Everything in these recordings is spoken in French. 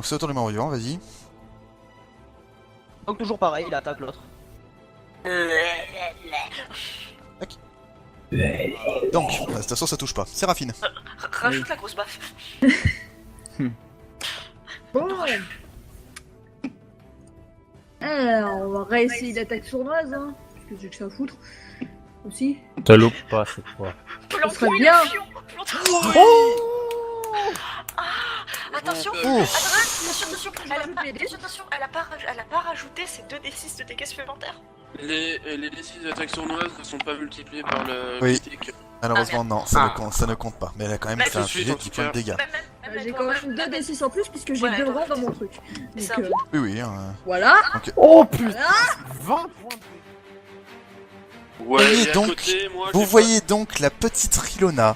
c'est au tour du membre vivant, vas-y. Donc toujours pareil, il attaque l'autre. Donc, de toute façon, ça touche pas. Séraphine. Rajoute la grosse baffe. Bon. Alors, on va réessayer l'attaque sournoise, hein. Parce que j'ai que ça à foutre. Aussi. Te loupe pas cette fois. Ça serait bien. Attention, attention, elle a pas rajouté ses 2d6 de dégâts supplémentaires. Les D6 d'attaque sournoise ne sont pas multipliés par le Oui. critique. Malheureusement, non, ça ne compte pas. Mais elle a quand même Mais fait tout de un suite, sujet en qui tout prend le cas. dégâts. J'ai quand même 2 D6 en plus puisque j'ai Ouais, 2 attends. rangs dans mon truc. C'est Donc, ça. Oui, oui. voilà. Oh putain, Voilà. 20 points de Ouais, voyez et à donc- côté, moi, Vous j'ai voyez donc la petite Rilona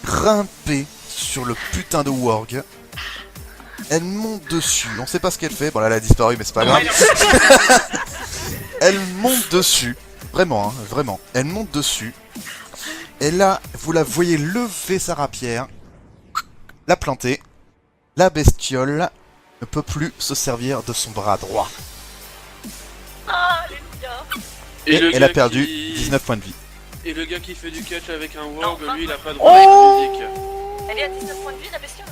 grimper sur le putain de Warg. Elle monte dessus, on sait pas ce qu'elle fait. Bon là elle a disparu mais c'est pas grave. Elle monte dessus, vraiment, hein, vraiment. Elle monte dessus. Et là, vous la voyez lever sa rapière, la planter. La bestiole ne peut plus se servir de son bras droit. Ah, alléluia. Et le elle a gars perdu qui- 19 points de vie. Et le gars qui fait du catch avec un Non, warg, pas lui, il a moi. pas de droit à la musique. Elle est à 19 points de vie, la bestiole.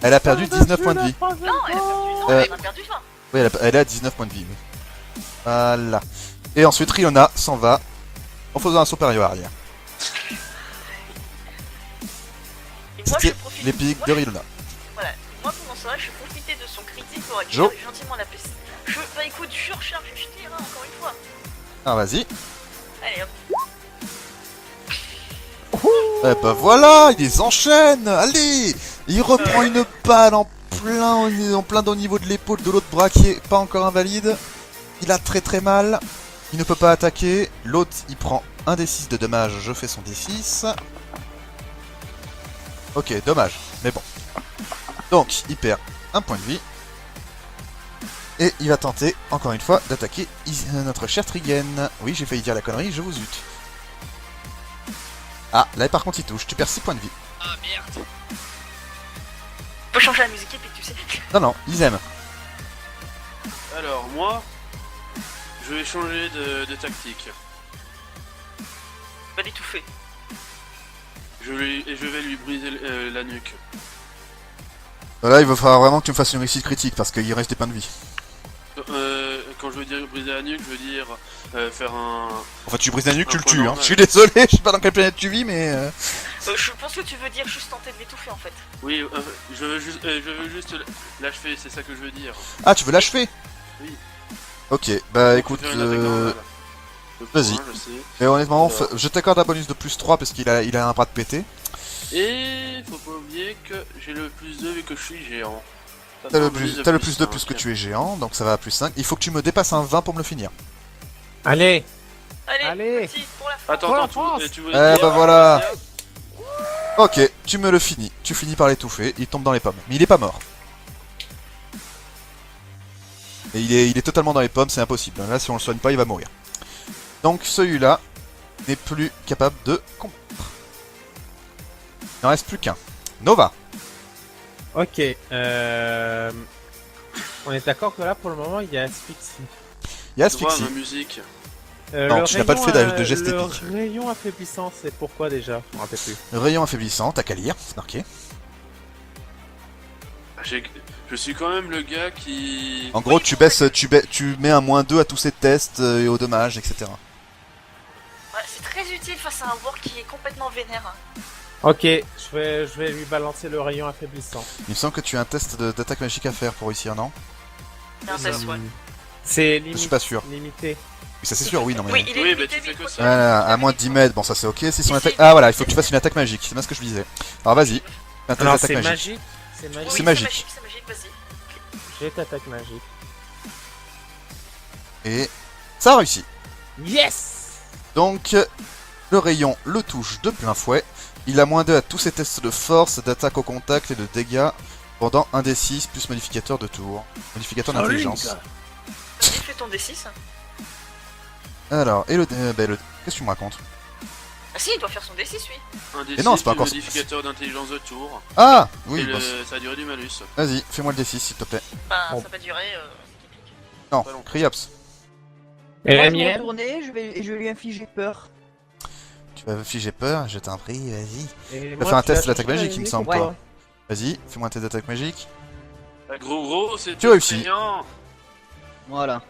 Elle a perdu 19 points de vie. Non, elle a perdu, non, Euh, elle a perdu 20. Oui, elle est à 19 points de vie. Oui. Voilà. Et ensuite, Riona s'en va en faisant un saut périlleux arrière. Et moi, je C'était profite. l'épique moi, de je- Riona. Voilà. Moi, pendant ça, je profitais de son critique pour Jo. accueillir gentiment la bestiole. Bah écoute, je recharge, je tire, hein, encore une fois. Ah, vas-y. Allez, hop. Eh ben voilà, il les enchaîne. Allez, il reprend une balle en plein au niveau de l'épaule de l'autre bras qui est pas encore invalide. Il a très très mal. Il ne peut pas attaquer. L'autre, il prend un D6 de dommage. Je fais son D6. Ok, dommage. Mais bon. Donc, il perd un point de vie. Et il va tenter, encore une fois, d'attaquer notre cher Trigen. Oui, j'ai failli dire la connerie, je vous zute. Ah, là par contre il touche, tu perds 6 points de vie. Ah merde. Faut changer la musique et puis tu sais. Non, non, ils aiment. Alors, moi, je vais changer de tactique. Va l'étouffer. Je vais lui briser la nuque. Là, il va falloir vraiment que tu me fasses une réussite critique parce qu'il reste des points de vie. Quand je veux dire briser la nuque, je veux dire faire un... Enfin, tu brises la nuque, tu le Un point tues. Hein. normal. Je suis désolé, je sais pas dans quelle planète tu vis, mais. Je pense que tu veux dire juste tenter de l'étouffer en fait. Oui, je veux juste l'achever, c'est ça que je veux dire. Ah, tu veux l'achever? Oui. Ok, bah Donc, écoute. faire une attaque normale. Le vas-y. point, je sais. Mais honnêtement, Alors. je t'accorde un bonus de plus 3 parce qu'il a un bras de pété. Et faut pas oublier que j'ai le plus 2 vu que je suis géant. Ça T'as fait le un bonus plus, t'as le plus de 5. plus que tu es géant, donc ça va à plus 5. Il faut que tu me dépasses un 20 pour me le finir. Allez, Allez, Allez. petit, pour la fin. Attends, Pour la attends, France. tu Eh veux bah dire- voilà. Ok, tu me le finis. Tu finis par l'étouffer, il tombe dans les pommes. Mais il est pas mort. Et il est totalement dans les pommes, c'est impossible. Là, si on le soigne pas, il va mourir. Donc celui-là n'est plus capable de combattre. Il n'en reste plus qu'un. Nova. ok. On est d'accord que là pour le moment il y a asphyxie. Il y a Tu vois, asphyxie. ma musique. Non, Le tu n'as pas rayon, fait de geste Le épique. rayon affaiblissant, c'est pourquoi déjà? Je me rappelle plus. Rayon affaiblissant, t'as qu'à lire, c'est marqué. Je suis quand même le gars qui... En gros, tu mets un -2 à tous ces tests et aux dommages, etc. Ouais, c'est très utile face à un war qui est complètement vénère. hein. Ok, je vais lui balancer le rayon affaiblissant. Il me semble que tu as un test d'attaque magique à faire pour réussir, non? C'est un test, ouais. C'est Je suis pas sûr. limité. Oui, ça c'est sûr, oui, non mais... Oui, il est Oui, limité, bah, tu fais mais que il faut ça. Voilà, à moins de 10 mètres, bon ça c'est ok, si son attaque... Ah voilà, il faut que tu fasses une attaque magique, c'est bien ce que je disais. Alors vas-y, un test Non, d'attaque c'est magique. magique. C'est Oui, magique. C'est magique. C'est magique, vas-y. J'ai t'attaque magique. Et ça a réussi. Yes. Donc, le rayon le touche de plein fouet. Il a -2 à tous ses tests de force, d'attaque au contact et de dégâts pendant un D6 plus modificateur de tour. Modificateur d'intelligence. Vas-y, fais ton D6. Alors, et qu'est-ce que tu me racontes? Ah si, il doit faire son D6 lui. Un D6, Mais non, c'est pas le encore- modificateur d'intelligence de tour. Ah Et oui, le... bah, ça a duré du malus. vas-y, fais-moi le D6 s'il te plaît. Enfin, Bon. ça va durer. Non, Pas long. Criops. Et Moi, la je vais mienne retourner, je vais lui infliger peur. Tu vas figer peur, je t'en prie, vas-y. Et Tu moi, vas faire un tu vas test d'attaque changer la magique, il me musique semble, ou pas toi. Vas-y, fais-moi un test d'attaque magique. Gros, c'est Tu réussis. effrayant. Voilà.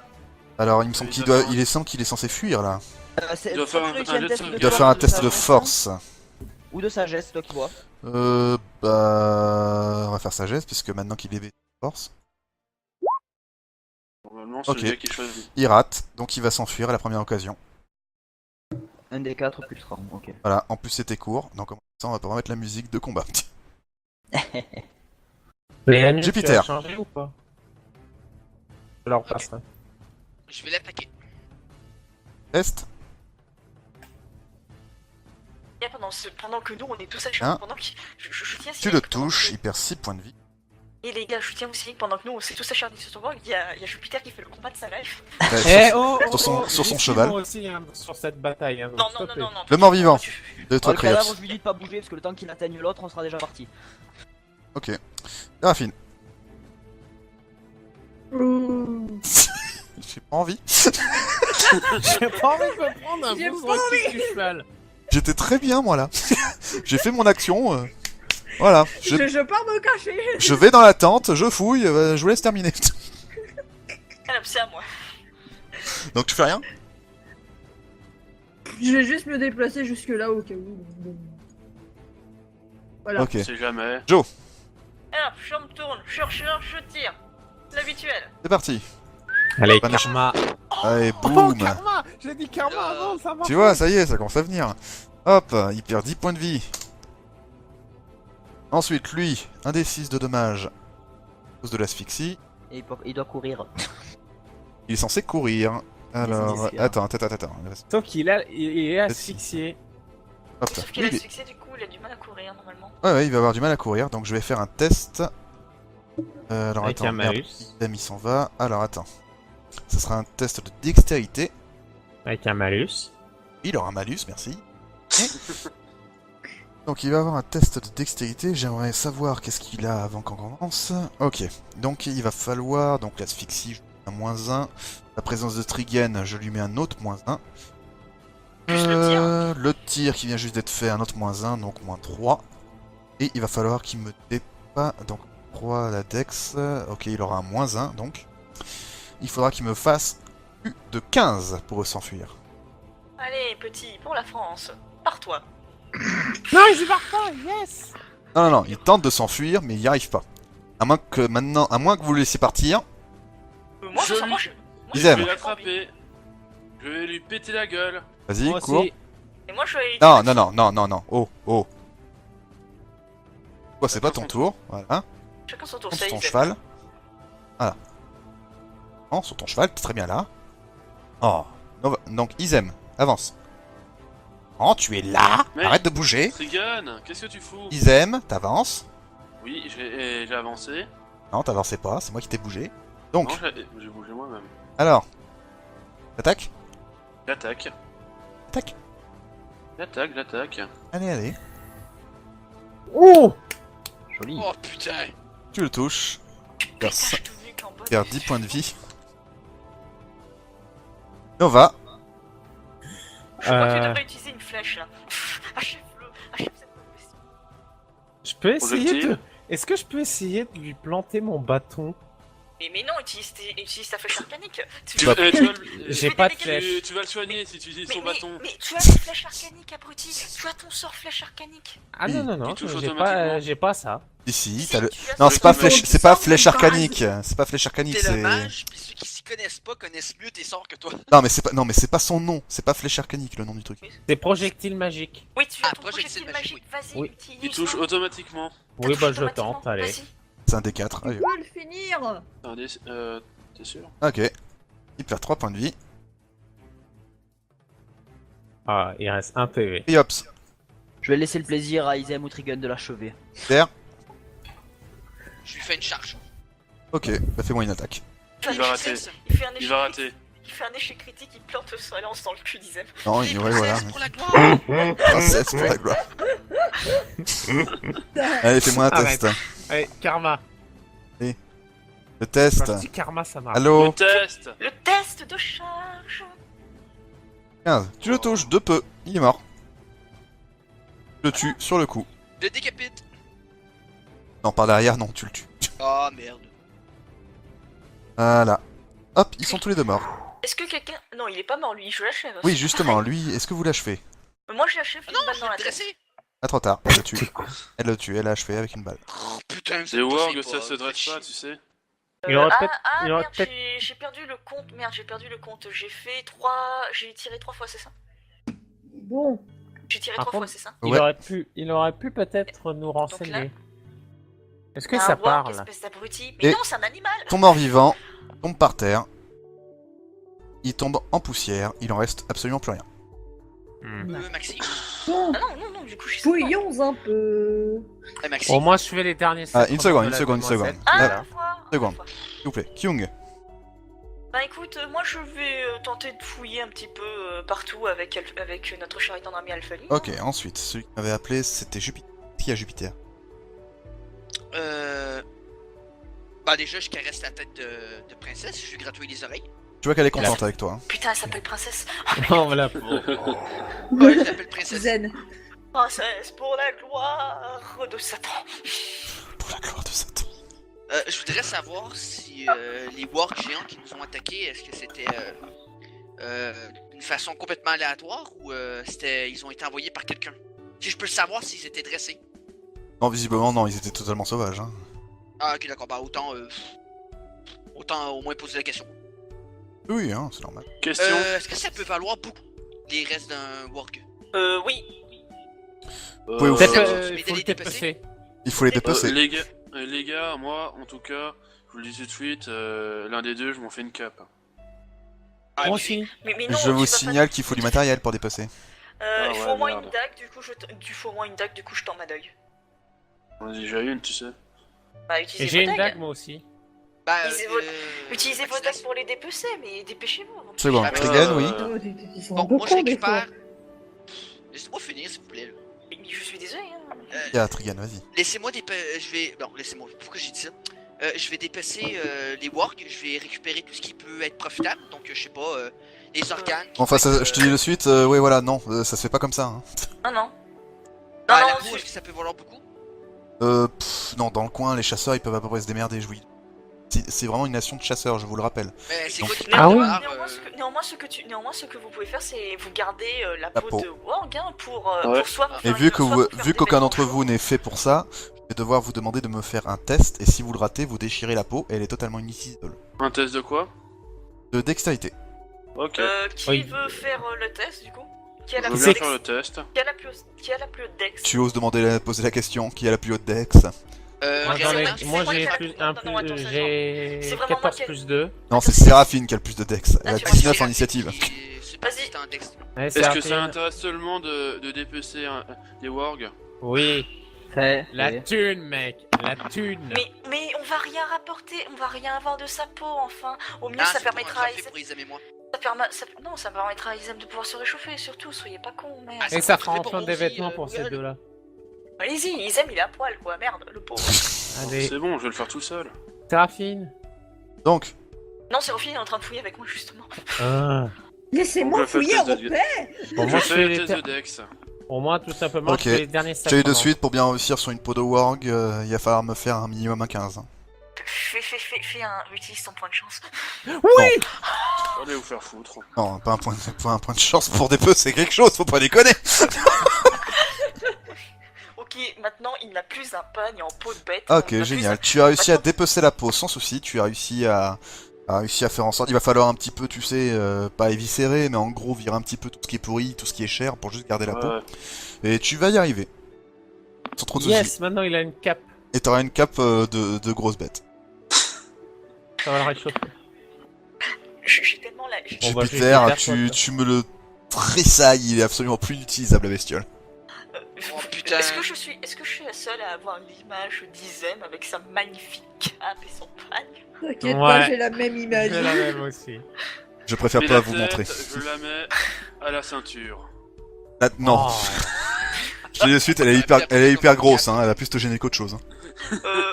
Alors, il me semble Oui, qu'il d'accord. il semble qu'il est censé fuir là. Il doit faire un jet de Il doit sauvegarde. faire un test de force. Ou de sagesse, toi qui vois. Bah. On va faire sagesse, puisque maintenant qu'il est force. Normalement, c'est Ok. le gars qui choisit. Il rate, donc il va s'enfuir à la première occasion. Un des 4 plus 3, ok. Voilà, en plus c'était court, donc en même temps, on va pas remettre la musique de combat. Les Anu, Jupiter. tu as changé ou pas? Je leur passe. Hein. Je vais l'attaquer. Test. Et pendant que nous on est tous à Hein pendant que je tiens à Tu signaler le que pendant touches, que- il perd 6 points de vie. Et les gars, je tiens aussi que pendant que nous on s'est tous acharnés sur son bord, il y a Jupiter qui fait le combat de sa life. Eh oh, sur son- sur son laissez-moi cheval. aussi hein, sur cette bataille. Hein, donc, Non, s'il non, te non, plaît. non, non. Le mort-vivant. De Dans toi, le cadavre, Criops. je lui dis de pas bouger parce que le temps qu'il atteigne l'autre, on sera déjà parti. Ok. Raffine. Ouh. J'ai pas envie. J'ai pas envie de me prendre un J'ai bon pas recul du cheval. J'étais très bien, moi, là. J'ai fait mon action. Voilà. Je pars me cacher. Je vais dans la tente, je fouille, je vous laisse terminer. Alors, c'est à moi. Donc tu fais rien? Je vais juste me déplacer jusque là au cas où. Bon. Voilà. Ok. On sait jamais. Alors, je me tourne, je recharge, je tire. L'habituel. C'est parti. Allez, Panache. karma. Allez, Oh, boum. karma. J'ai dit karma avant, ça marche. Tu vois, ça y est, ça commence à venir. Hop, il perd 10 points de vie. Ensuite, lui, un des 6 de dommages. À cause de l'asphyxie. Et il doit courir. Il est censé courir. Alors, désespère. attends. Sauf qu'il il est asphyxié. Hop là. Sauf qu'il a succès, du coup, il a du mal à courir normalement. Ouais, il va avoir du mal à courir, donc je vais faire un test. Alors Avec attends, un merde, malus. idem, il s'en va. Alors attends. Ce sera un test de dextérité. Avec un malus. Il aura un malus, merci. Donc il va avoir un test de dextérité, j'aimerais savoir qu'est-ce qu'il a avant qu'on commence. Ok, donc il va falloir, donc l'asphyxie, je lui mets un -1. La présence de Trigen, je lui mets un autre -1. Plus le tir. Le tir qui vient juste d'être fait, un autre -1, donc -3. Et il va falloir qu'il me dépasse, donc 3 la dex, ok il aura un -1 donc. Il faudra qu'il me fasse plus de 15 pour s'enfuir. Allez, petit, pour la France. Pars-toi. Non, il part pas, yes. Non, il tente de s'enfuir, mais il n'y arrive pas. À moins que maintenant, à moins que vous le laissiez partir. Moi, Je sincèrement, lui- je... Je Idem. vais l'attraper. Je vais lui péter la gueule. Vas-y, Moi cours. aussi. Et moi, je vais... Non. Oh. Toi, c'est pas ton tour. Voilà. Chacun son tour, Monte ça sur y ton est. cheval. Voilà. Non, sur ton cheval, t'es très bien là. Oh. Donc, Isem, avance. Oh, tu es là. Mais- Arrête de bouger. Trigun, qu'est-ce que tu fous? Isem, t'avances. Oui, j'ai avancé. Non, t'avançais pas, c'est moi qui t'ai bougé. Donc, Non, j'ai bougé moi-même. alors. Attaque. J'attaque. Attaque. J'attaque. Allez. Oh. Joli. Oh putain. Tu le touches. Pétage tout nu qu'en bas. Perd 10 points de vie. Nova. Je crois que tu Euh. devrais utiliser une flèche, là. Achève-le. Achève cette question. Je peux essayer Projectile. de... Est-ce que je peux essayer de lui planter mon bâton? Mais non, utilise ta flèche arcanique. Tu, Bah, tu vas le- J'ai fais pas des de dégâts. flèche. tu vas le soigner si tu utilises Mais, son mais, bâton. mais tu as une flèche arcanique, abruti. Tu as ton sort flèche arcanique. Ah non, Il touche j'ai automatiquement. pas ça. Ici, Si, t'as le. tu as Non, ton c'est pas sort flèche, flèche c'est pas sort flèche de base. arcanique. C'est pas flèche arcanique, T'es le c'est. mage, pis ceux qui s'y connaissent pas connaissent mieux tes sorts que toi. Non, mais c'est pas son nom. C'est pas flèche arcanique le nom du truc. C'est projectile magique. Oui, tu as Ah, ton projectile projectile magique, magique. Vas-y, Oui. utilise. Il touche automatiquement. Oui, bah je tente, allez. Vas-y. C'est un D4. Tu peux le finir. Attendez, t'es sûr? Ok. Il perd 3 points de vie. Ah, il reste un PV. Et hop. Je vais laisser le plaisir à Isem ou Trigun de l'achever. Terre. Je lui fais une charge. Ok, bah fais-moi une attaque. Il va rater. Il fait un Il va échec. rater. il fait un échec critique, il plante son lance dans le cul d'Izem. Non, Oui, ouais, voilà. princesse, pour la gloire. Princesse pour la gloire. Allez, fais-moi un Arrête. test. Allez, karma. Le test. Quand je dis karma, ça marche. Allô Le test. Le test de charge. 15. Tu le touches de peu. Il est mort. Tu le tues sur le coup. Le décapite. Non, par derrière, non, tu le tues. Oh merde. Voilà. Hop, ils sont tous les deux morts. Est-ce que quelqu'un... Non, il est pas mort, lui, je l'achève. Oui, justement, lui, est-ce que vous l'achevez? Moi, je l'achève Ah une non, balle je dans vais la le tête. dresser. Ah, trop tard, elle le tue. Elle le tue, elle l'a achevé avec une balle. Oh putain, Les wargs, ça se dresse pas, tu sais. Il aurait Ah, peut-être- ah il aurait merde, peut-être- j'ai perdu le compte. Merde, j'ai perdu le compte. J'ai fait 3... J'ai tiré 3 fois, c'est ça? Bon, J'ai tiré Par 3 fois, contre, c'est ça? Il Ouais. aurait pu peut-être nous là- renseigner. Est-ce que Un ça warg, parle? espèce d'abruti. Mais Et- non, c'est un animal. Ton mort-vivant tombe par terre. Il tombe en poussière, il en reste absolument plus rien. Maxi. bon, Ah non, du coup, je suis... fouillons un peu. Maxi. Au moins, je fais les derniers Ah, sacrements une seconde, de une la seconde, une demoiselle. seconde. Ah, Là, une fois, seconde. une fois. s'il vous plaît. Kyung, Bah écoute, moi je vais tenter de fouiller un petit peu partout avec notre cher étendre ami Alphali. ok, ensuite, celui qui m'avait appelé, c'était Jupiter. Qui a Jupiter? Bah déjà, je caresse la tête de princesse, je lui gratouille les oreilles. Tu vois qu'elle est contente avec toi. Hein. Putain, elle s'appelle princesse. Oh, voilà. Ouais, je l'appelle princesse. Zen. Princesse pour la gloire de Satan. Pour la gloire de Satan. Je voudrais savoir si les wargs géants qui nous ont attaqués, est-ce que c'était d'une façon complètement aléatoire ou ils ont été envoyés par quelqu'un? Si je peux le savoir s'ils étaient dressés. Non, visiblement, non, ils étaient totalement sauvages. Hein. Ah ok d'accord, bah autant au moins poser la question. Oui, hein, c'est normal. Question. Est-ce que ça peut valoir beaucoup les restes d'un warg? Oui. pouvez vous Peut-être faire- il faut le dépecer. Il faut les dépecer. Les gars, moi, en tout cas, je vous le dis tout de suite, l'un des deux, je m'en fais une cape. Ah, Moi mais- aussi. Mais non, Je tu vous vas signale qu'il faut du matériel pour dépecer. il faut au moins merde. une dague, du coup faut au moins une dague, du coup je tends ma dague. J'en ai déjà une, tu sais. Bah Et utilisez j'ai vos une dagues. dague, moi aussi. Bah, Utilisez vos Maxidas. dagues pour les dépecer, mais dépêchez-vous. Seconde, Ah, Trigan, oui. Oh, ils sont Bon, un peu moi je cons, des fois. récupère. Laissez-moi finir s'il vous plaît. Là. Mais je suis désolé, hein. Ah, Trigan, vas-y. Laissez-moi dépecer. Je vais. Non, laissez-moi. Pourquoi j'ai dit ça? Je vais dépecer les wargs, je vais récupérer tout ce qui peut être profitable, donc je sais pas, les organes. qui Enfin, peuvent ça, être, je te dis de suite, oui, voilà, non, ça se fait pas comme ça. Hein. Non, non. Ah, Non, la non, peau, est-ce que ça peut valoir beaucoup? Non, dans le coin, les chasseurs, ils peuvent à peu près se démerder, je vous dis. C'est vraiment une nation de chasseurs, je vous le rappelle. Mais c'est Donc- quoi qui peut Ah oui. valoir, Néanmoins, ce que vous pouvez faire, c'est vous garder la La peau peau. de Warg hein, pour Ouais. soit vous Et faire vu une- que soit vous, vous faire vu des qu'aucun vêtements d'entre vous chauds. n'est fait pour ça, je vais devoir vous demander de me faire un test, et si vous le ratez, vous déchirez la peau, et elle est totalement inutilisable. Un test de quoi? De dextérité. Ok. Qui Oui. veut faire le test du coup? Qui a Je la veux plus bien dex faire le test. Qui a la plus haute dex? Tu oses poser la question, qui a la plus haute dex? Moi, Rien, j'en ai- rien, c'est moi, moi j'ai qui ai la plus, plus- un non, non, attends, plus, ça, j'ai C'est vraiment moi 14 qui ai- plus 2. Non, c'est Séraphine qui a le plus de dex. Elle a tu vois, 19 c'est en initiative. C'est pas Vas-y. si c'est un dex. Ouais, Est-ce que ça intéresse seulement de dépecer les wargs? Oui. Fait. La fait. thune, mec. La thune. Mais on va rien rapporter, on va rien avoir de sa peau enfin. Au mieux Ah, ça c'est pour un permettra à trophée Isem... pour Isam et moi. Non, ça permettra à Isem de pouvoir se réchauffer surtout, soyez pas cons, merde. Ah, Et ça fait fera pour enfin moi des aussi, vêtements pour ces regarde. deux-là. Allez-y, Isem il est à poil quoi, merde, le pauvre. Allez, C'est bon, je vais le faire tout seul. Séraphine. Donc, Non, Sérophine est en train de fouiller avec moi justement. Ah. Laissez-moi Je fais le fouiller test en de- paix. Pour Je moi, je fais fais le les test de Dex. Pour moi, tout simplement, Ok. je fais les derniers je te dis de sacrements. suite, pour bien réussir sur une peau de warg, il va falloir me faire un minimum un 15. Fais utilise ton point de chance. Allez vous faire foutre. Non, pas un point de chance pour des peu, c'est quelque chose, faut pas déconner. Ok, maintenant il n'a plus un pagne en peau de bête. Ok, il n'a plus génial. Tu as réussi à dépecer la peau sans souci, tu as réussi à faire en sorte... Il va falloir un petit peu, tu sais, pas éviscérer, mais en gros virer un petit peu tout ce qui est pourri, tout ce qui est cher, pour juste garder la peau. Ouais. Et tu vas y arriver. Sans trop de soucis. Yes, maintenant il a une cape. Et t'auras une cape de grosse bête. Ça va le réchauffer. J'ai tellement la. On va Jupiter, juste faire tu me le tressailles, il est absolument plus utilisable la bestiole. Oh, putain. Est-ce que je suis la seule à avoir l'image d'Izem avec sa magnifique cape et son pagne? T'inquiète Ouais. pas, j'ai la même image. J'ai la même aussi. Je préfère Mais pas la vous tête, montrer. Je la mets à la ceinture. Ah, non, Oh. je dis de suite, elle est hyper grosse, hein. Elle va plus te gêner qu'autre chose. Hein.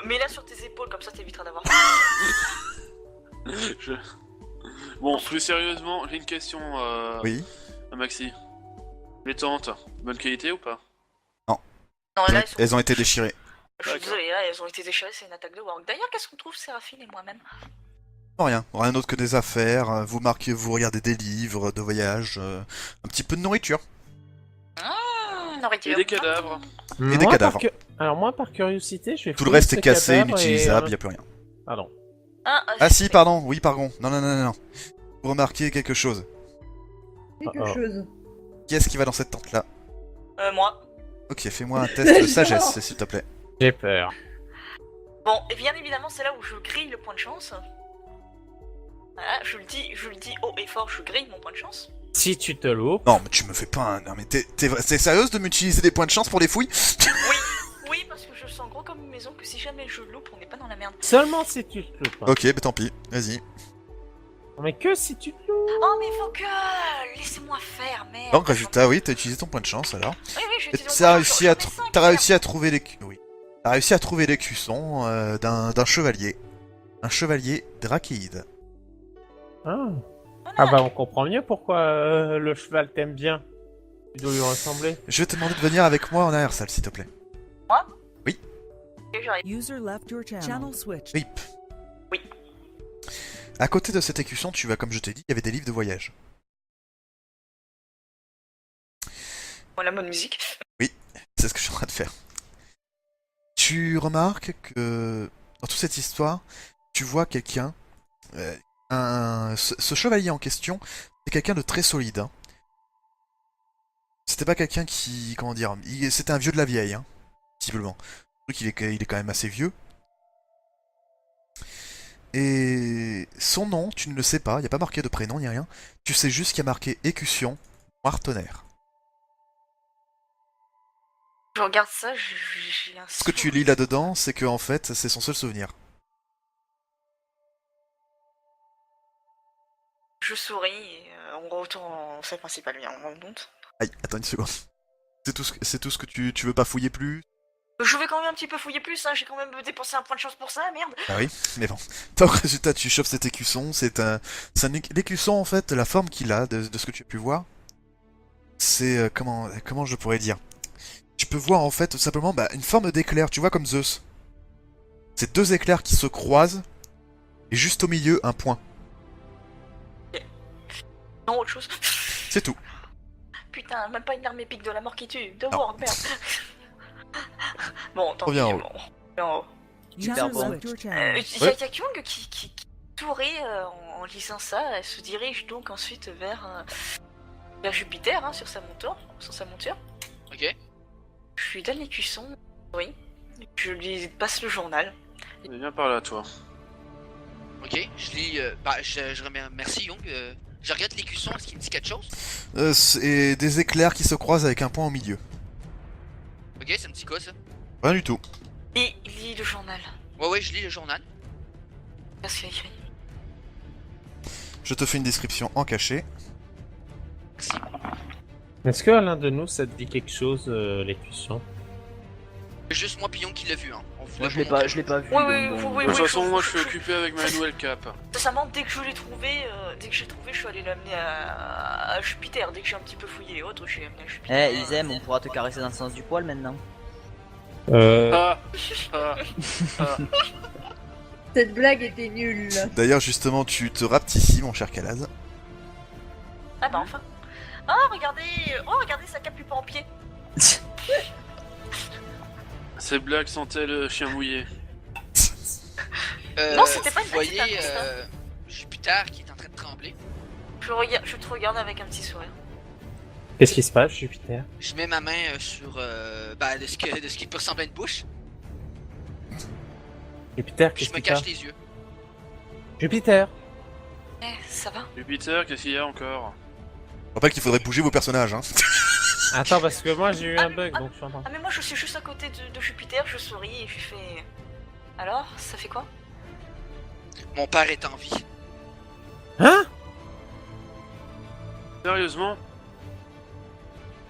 Mets-la sur tes épaules, comme ça t'éviteras d'avoir. Je- Bon, plus sérieusement, j'ai une question Oui. à Maxi. Les tentes, bonne qualité ou pas? Non, là, Elles ont été déchirées. Je suis désolée, là, elles ont été déchirées, c'est une attaque de Warg. D'ailleurs, qu'est-ce qu'on trouve, Séraphine et moi-même? Rien d'autre que des affaires. Vous marquez, vous regardez des livres de voyage, un petit peu de nourriture. Et des cadavres. Et des Moi, cadavres. Alors moi, par curiosité, je vais Tout le fouiller reste ce est cassé, cadavre inutilisable, et, y a plus rien. Pardon. Ah si, pardon, oui, pardon. Non. Vous remarquez quelque chose. Quelque Oh. chose. Qui est-ce qui va dans cette tente-là? Moi. Ok, fais-moi un test de sagesse, s'il te plaît. J'ai peur. Bon, et bien évidemment, c'est là où je grille le point de chance. Voilà, je le dis haut et fort, je grille mon point de chance. Si tu te loupes, Non, mais tu me fais pas un... Non, mais t'es sérieuse de m'utiliser des points de chance pour les fouilles? Oui, parce que je sens gros comme une maison que si jamais je loupe, on n'est pas dans la merde. seulement si tu te loupes. hein. Ok, bah tant pis, vas-y. Mais que si tu te loupes. Oh, mais faut que... Laissez-moi faire, merde. Donc, résultat, oui, t'as utilisé ton point de chance, alors. Oui, j'ai Et utilisé mon T'as point de réussi, chance, à j'en mets cinq, t'as merde. réussi à trouver les... Oui. T'as réussi à trouver les cuissons d'un chevalier. Un chevalier drakéide. Ah bah on comprend mieux pourquoi le cheval t'aime bien. Tu dois lui ressembler. Je vais te demander de venir avec moi en arrière-salle, s'il te plaît. Ok, j'arrive. User left your channel. Channel switch. Oui. Oui. À côté de cette écusson, tu vas, comme je t'ai dit, il y avait des livres de voyage. Voilà, bonne musique. C'est ce que je suis en train de faire. Tu remarques que dans toute cette histoire, tu vois quelqu'un, ce chevalier en question, c'est quelqu'un de très solide. Hein. C'était pas quelqu'un qui, comment dire, c'était un vieux de la vieille, hein, visiblement. Le truc, il est quand même assez vieux. Et son nom, tu ne le sais pas, il n'y a pas marqué de prénom ni rien. Tu sais juste qu'il y a marqué écusson, noir tonnerre. Je regarde ça, j'ai un... Ce que tu lis là-dedans, c'est que en fait, c'est son seul souvenir. Je souris et on retourne en salle principale, bien, on rend compte. Aïe, attends une seconde. C'est tout ce que tu veux pas fouiller plus? Je vais quand même un petit peu fouiller plus, hein, j'ai quand même dépensé un point de chance pour ça, merde. Ah oui, mais bon. Donc, résultat, tu chopes cet écusson. C'est un l'écusson, en fait, la forme qu'il a, de ce que tu as pu voir. C'est, comment je pourrais dire? Tu peux voir, en fait, tout simplement, une forme d'éclair, tu vois, comme Zeus. C'est deux éclairs qui se croisent, et juste au milieu, un point. Non, autre chose. C'est tout. Putain, même pas une arme épique de la mort qui tue. De Non. Warg, merde. Bon, tant pis, Reviens en haut. bon. En haut. User Super bon. left your Il channel. y a Kyung qui sourit en lisant ça. Elle se dirige donc ensuite vers Jupiter, hein, sur sa monture. Ok. Je lui donne l'écusson, oui. Je lui passe le journal. Viens par là, toi. Ok, je lis. Je remercie Young. Je regarde l'écusson, est-ce qu'il me dit quelque chose? C'est des éclairs qui se croisent avec un point au milieu. Ok, ça me dit quoi ça? Rien du tout. Et il lit le journal. Ouais, je lis le journal. Qu'est-ce qu'il a écrit? Je te fais une description en cachet. Merci. Est-ce que l'un de nous ça te dit quelque chose, l'écusson? Juste moi, Young qui l'a vu, hein. Moi je l'ai pas vu. Oui, donc oui, bon. oui, De toute oui, façon, moi je je- suis occupé avec ma nouvelle cape. Sincèrement, dès que je l'ai trouvé, je suis allé l'amener à Jupiter. Dès que j'ai un petit peu fouillé et autres, je suis amené à Jupiter. Eh, Isem, on pourra te caresser dans le sens du poil maintenant. Ah, ah, ah. Cette blague était nulle. D'ailleurs, justement, tu te rapetissis, mon cher Kalaz. Ah bah enfin. Oh, regardez sa cape en pied. Ces blagues sentaient chien mouillé. Non, c'était pas une Vous voyez blague, c'était un Jupiter qui est en train de trembler. Je te regarde avec un petit sourire. Qu'est-ce qui se passe, Jupiter? Je mets ma main sur de ce qui peut ressembler à une bouche. Jupiter, Puis qu'est-ce je me qui passe? cache les yeux. Jupiter! Eh, ça va? Jupiter, qu'est-ce qu'il y a encore? Je rappelle qu'il faudrait bouger vos personnages, hein. Attends, parce que moi j'ai eu un bug, donc je suis en train. Ah mais moi je suis juste à côté de Jupiter, je souris et je lui fais... Alors, ça fait quoi? Mon père est en vie. Hein? Sérieusement?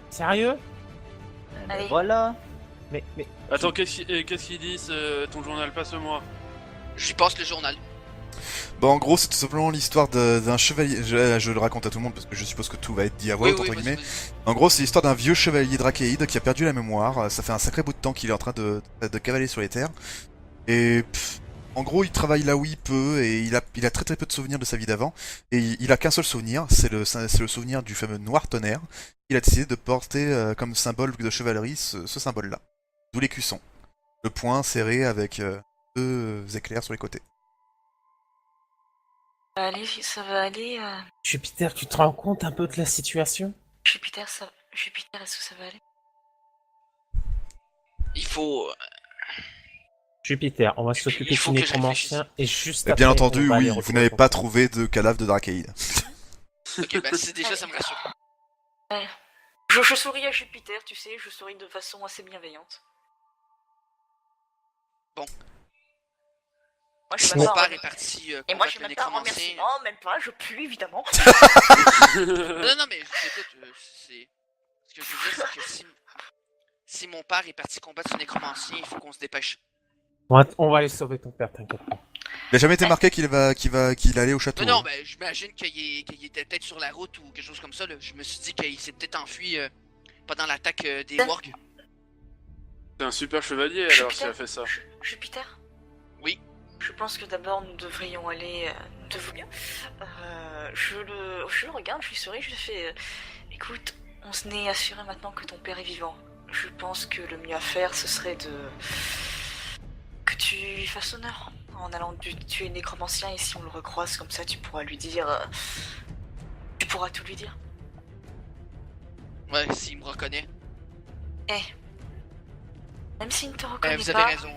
Sérieux? Eh ben, Allez. voilà. Mais... Attends, qu'est-ce qu'ils disent ton journal? Passe-moi. J'y passe le journal. Bon, en gros, c'est tout simplement l'histoire d'un chevalier. Je le raconte à tout le monde parce que je suppose que tout va être dit à voix haute, entre vas-y, guillemets. vas-y. En gros, c'est l'histoire d'un vieux chevalier drakéide qui a perdu la mémoire. Ça fait un sacré bout de temps qu'il est en train de cavaler sur les terres. Et en gros, il travaille là où il peut et il a très très peu de souvenirs de sa vie d'avant. Et il a qu'un seul souvenir, c'est le souvenir du fameux Noir Tonnerre. Il a décidé de porter comme symbole de chevalerie ce symbole-là. D'où l'écusson. Le poing serré avec deux éclairs sur les côtés. Ça va aller. Jupiter, tu te rends compte un peu de la situation? Jupiter, Jupiter, est-ce que ça va aller? Il faut... Jupiter, on va s'occuper Il faut du que je nécromancien et juste Et après, bien entendu, on va aller oui, vous retrouver n'avez ton pas père. trouvé de cadavre de drakéide. Ok, bah c'est déjà, ça me rassure. Je souris à Jupiter, tu sais, je souris de façon assez bienveillante. Bon. Moi, je suis Mon même pas père est parti Et moi, je suis combattre le même pas en nécromancien. remerciement, même pas, je pue évidemment. Non, mais écoute, c'est... Ce que je veux dire, c'est que si mon père est parti combattre ce nécromancien, il faut qu'on se dépêche. On va aller sauver ton père, t'inquiète pas. Il a jamais été marqué qu'il allait au château. Non, hein. ben j'imagine qu'il était peut-être sur la route ou quelque chose comme ça, là. Je me suis dit qu'il s'est peut-être enfui pendant l'attaque des wargs. C'est un super chevalier alors s'il a fait ça. Jupiter? Oui. Je pense que d'abord nous devrions aller de vous bien. Je le regarde, je lui souris, je lui fais écoute, on se n'est assuré maintenant que ton père est vivant. Je pense que le mieux à faire ce serait que tu lui fasses honneur en allant tuer le nécromancien et si on le recroise comme ça tu pourras lui dire. Tu pourras tout lui dire. Ouais, s'il me reconnaît. Même s'il ne te reconnaît Vous avez pas. raison.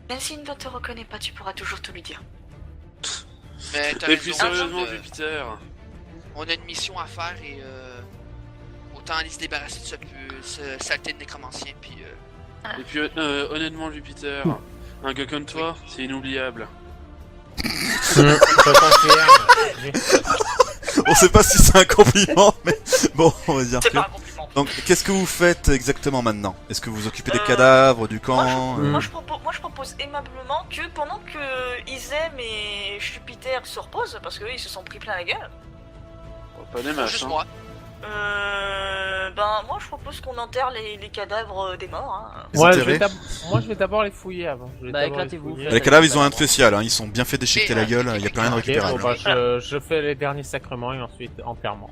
Même s'il ne te reconnaît pas, tu pourras toujours tout lui dire. Mais t'as Et raison. puis sérieusement, euh, Jupiter. On a une mission à faire et autant aller se débarrasser de ce saleté de nécromancien puis Et puis honnêtement, Jupiter, un gars comme toi, c'est inoubliable. Je confirme. On sait pas si c'est un compliment, mais bon, on va dire C'est que... pas un compliment. Donc, qu'est-ce que vous faites exactement maintenant? Est-ce que vous vous occupez des cadavres, du camp Moi je propose aimablement que pendant que Isem et Jupiter se reposent, parce qu'eux ils se sont pris plein la gueule, Oh, pas des mâches, juste hein. moi. ben moi je propose qu'on enterre les cadavres des morts. Hein. Les Moi, enterrer. je vais d'abord les fouiller avant. Je vais Bah, d'abord les éclatez-vous, fouiller. faites- Les cadavres, ils ont un spécial, hein. Ils sont bien fait déchiqueter Mais, la gueule, il y a plus rien de Ok, récupérable. bon, bah, je fais les derniers sacrements et ensuite enterrement.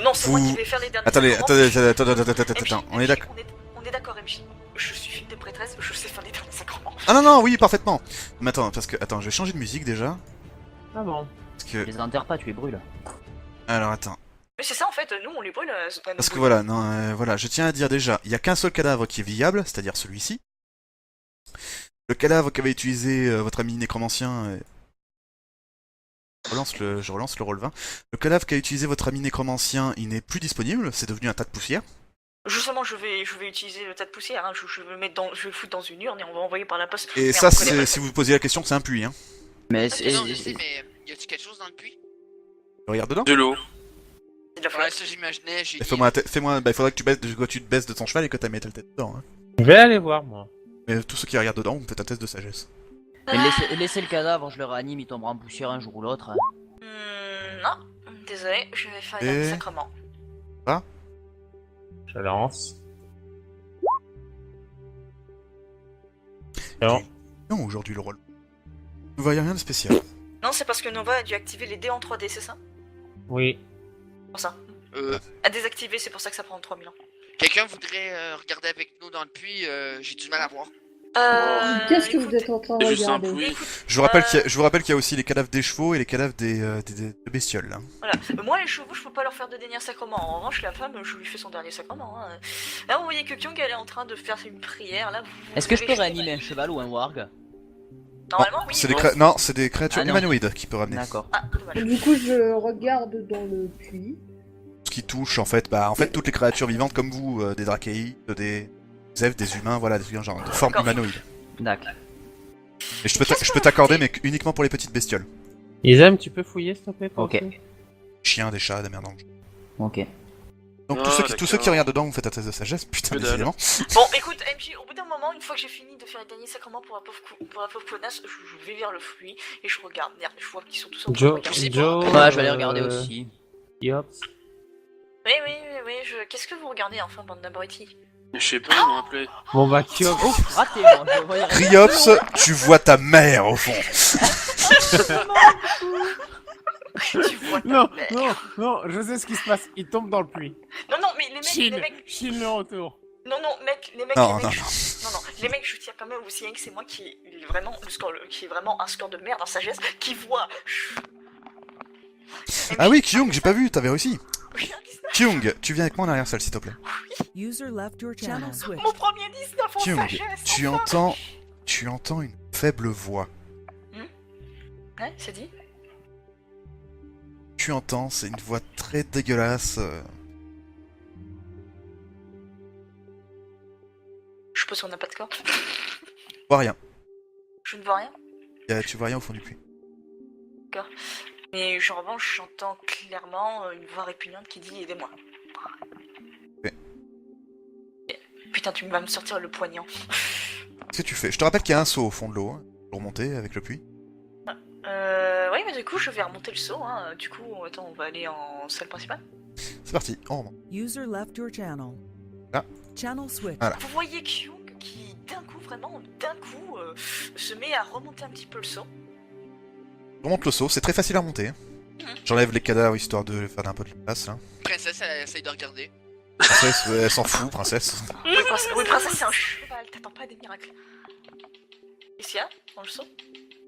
Non, c'est moi Vous- qui vais faire les derniers Attendez, sacrements. attends, on est d'accord. On est d'accord, MJ. Je suis fille de prêtresse, je sais faire les derniers sacrements. Ah non, non, oui, parfaitement. Mais attends, parce que, attends, je vais changer de musique déjà. Ah bon. Parce que, Les enterre pas, tu les brûles. alors attends. Mais c'est ça en fait, nous on les brûle. Parce que voilà, non, voilà, je tiens à dire déjà, il y a qu'un seul cadavre qui est viable, c'est-à-dire celui-ci. Le cadavre qu'avait utilisé votre ami nécromancien. Je relance le roll 20. Le cadavre qu'a utilisé votre ami nécromancien, il n'est plus disponible, c'est devenu un tas de poussière. Justement, je vais utiliser le tas de poussière. Hein. Je vais le foutre dans une urne et on va envoyer par la poste. Et Merde, ça, on connaît pas c'est, le- si vous vous posez la question, c'est un puits, hein. Mais Non, je sais, mais y a-tu quelque chose dans le puits? Regarde dedans. De l'eau. C'est de la Ouais, flotte. ça j'imaginais, j'ai Et dit... fais-moi, bah, il faudrait que tu te baisses de ton cheval et que tu mettes la tête dedans, hein. Je vais aller voir, moi. Mais tous ceux qui regardent dedans, vous me faites un test de sagesse. Mais laissez le cadavre, je le réanime, il tombera en poussière un jour ou l'autre. Hein. Non, désolé, je vais faire les derniers sacrements. Je lance. C'est bon. Non, aujourd'hui, le rôle. Vous voyez rien de spécial. Non, c'est parce que Nova a dû activer les dés en 3D, c'est ça? Oui. Pour ça. Euh, À désactiver, c'est pour ça que ça prend 3000 ans. Quelqu'un voudrait regarder avec nous dans le puits, j'ai du mal à voir. Qu'est-ce que vous écoutez, êtes en train de C'est juste un regarder? puits. écoute, Je vous rappelle qu'il y a aussi les cadavres des chevaux et les cadavres des bestioles, là. voilà. Moi, les chevaux, je peux pas leur faire de dernier sacrement. En revanche, la femme, je lui fais son dernier sacrement. Hein. Là, vous voyez que Kyung, elle est en train de faire une prière. Là, Est-ce que je peux réanimer un cheval ou un warg? Normalement, oui. C'est mais- c'est des créatures Ah, non. humanoïdes qui peut ramener. D'accord. Ah, dommage. Du coup, je regarde dans le puits. Ce qui touche, en fait, toutes les créatures vivantes comme vous, des drakéides, des elfes, des humains, voilà, des trucs genre de forme D'accord. humanoïde. D'accord. Et je peux t'accorder, mais uniquement pour les petites bestioles. Isam, tu peux fouiller, s'il te plaît? toi Ok. aussi Chiens, des chats, des merdes. Ok. Donc Ah, tous ceux qui d'accord. regardent dedans, vous faites un test de sagesse, putain, Que dalle. décidément. Bon, écoute, MJ, au bout d'un moment, une fois que j'ai fini de faire les derniers sacrements pour la pauvre connasse, je vais vers le fruit et je regarde. Merde, je vois qu'ils sont tous en train de regarder. Joe, Ouais, je vais aller regarder aussi. Yops. Oui, qu'est-ce que vous regardez enfin, bande d'abrutis? Je sais pas, ils m'ont appelé. Bon bah Kyops. Ouf, raté, moi. Je voyais rien. Criops, tu vois ta mère au fond. Tu vois ta Non, mère. non, je sais ce qui se passe. Il tombe dans le puits. Non, mais les mecs, Chill le retour. non, les mecs, Non, les non, mecs, les mecs, je tiens quand même à vous signaler que c'est moi qui est vraiment qui est vraiment un score de merde en sagesse, qui voit. Ah oui, Kyung, j'ai pas vu, t'avais réussi. Kyung, tu viens avec moi en arrière salle, s'il te plaît. User left your channel switched. Mon premier 19 en Kyung, sagesse. tu entends une faible voix. Ouais, c'est dit. Tu entends, c'est une voix très dégueulasse. Je suppose qu'on n'a pas de corps. Tu vois rien. Je ne vois rien. Tu vois rien au fond du puits. Mais en revanche, j'entends clairement une voix répugnante qui dit aidez-moi. Ok. Putain, tu vas me sortir le poignant. Qu'est-ce que tu fais? Je te rappelle qu'il y a un seau au fond de l'eau, hein, pour remonter avec le puits. Oui, mais du coup, je vais remonter le saut. Hein. Du coup, attends, on va aller en salle principale. C'est parti, on remonte. User left your channel. Ah. Channel switched. Voilà. Vous voyez Kyung qui, d'un coup, se met à remonter un petit peu le saut. Je remonte le seau, c'est très facile à remonter. Hein. J'enlève les cadavres histoire de faire un peu de place là. Princesse, elle essaye de regarder. Princesse, elle s'en fout, princesse. Oui, princesse, c'est un cheval. T'attends pas des miracles. Qu'est-ce qu'il y a dans le saut?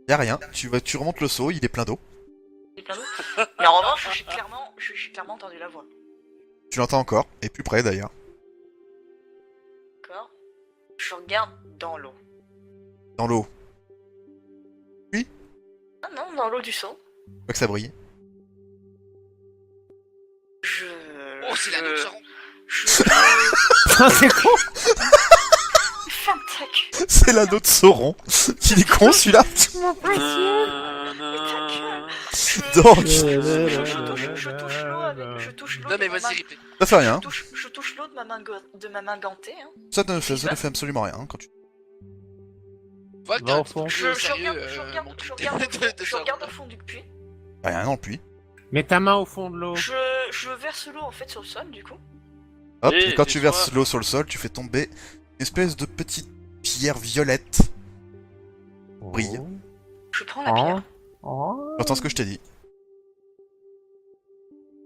Y'a rien, tu remontes le seau, il est plein d'eau. Il est plein d'eau. Mais en revanche, j'ai clairement entendu la voix. Tu l'entends encore, et plus près d'ailleurs. D'accord. Je regarde dans l'eau. Dans l'eau. Ah non, dans l'eau du seau. Je vois que ça brille. Oh, c'est la note se rend. C'est con. Ferme ta gueule. C'est l'anneau de Sauron. Il est con celui-là. Donc, Je touche l'eau. Non, mais de ma vas-y, main- répète. ça fait rien. Je touche l'eau de ma main gantée. Hein. Ça ne fait absolument rien quand tu. Vois que Va t'es un au petit fond. peu Je sérieux, regarde mon au truc fond, de je regarde ça. au fond du puits. Y'a rien dans le puits. Mets ta main au fond de l'eau. Je verse l'eau en fait sur le sol du coup. Hop, Et et quand tu tais-toi. verses l'eau sur le sol, tu fais tomber une espèce de petite pierre violette. Brille. Je prends la pierre. Oh. J'entends ce que je t'ai dit.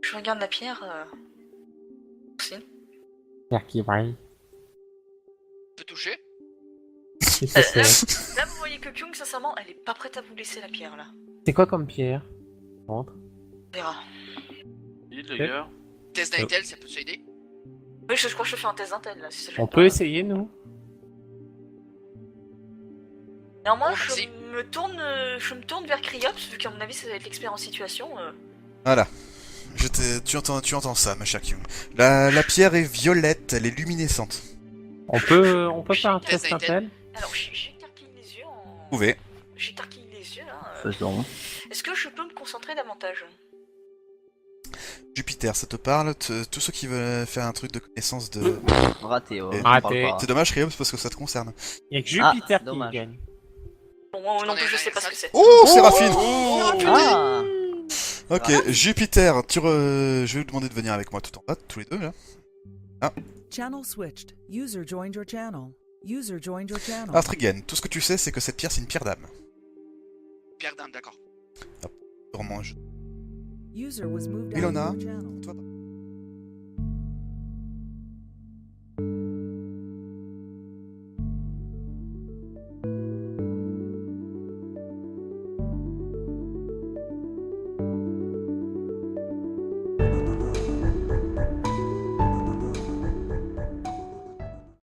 Je regarde la pierre. Merci. Pierre qui brille. Tu peux toucher? Là, vous voyez que Kyung, sincèrement, elle est pas prête à vous laisser la pierre là. C'est quoi comme pierre? Montre. On verra. Vite, les gars. Test d'intel, ça peut s'aider? Oui, je crois que je fais un test d'intel là. Si ça le fait On pas. peut essayer nous? Néanmoins, Bon, je merci. me tourne vers Cryops, vu qu'à mon avis, ça va être l'expert en situation. Voilà. Tu entends ça, ma chère Kyung. La pierre est violette, elle est luminescente. On peut faire un Test test d'intel. intel? Alors, j'écarquille les yeux en. Vous pouvez. J'écarquille les yeux, hein. Faisons. Est-ce que je peux me concentrer davantage? Jupiter, ça te parle? Tous ceux qui veulent faire un truc de connaissance de... Raté, ouais. Et- on parle Raté. pas. C'est dommage, Cryops, parce que ça te concerne. Y'a que Jupiter qui dommage. gagne. Bon, moi non plus, je sais pas ce que c'est. Oh, Séraphine! Ah Ok, Jupiter, je vais vous demander de venir avec moi tout en bas, tous les deux, là. Channel switched. User joined your channel. User joined your channel. Artrigen, tout ce que tu sais, c'est que cette pierre, c'est une pierre d'âme. Pierre d'âme, d'accord. Vraiment, User was moved out Ilona. of your channel. Toi,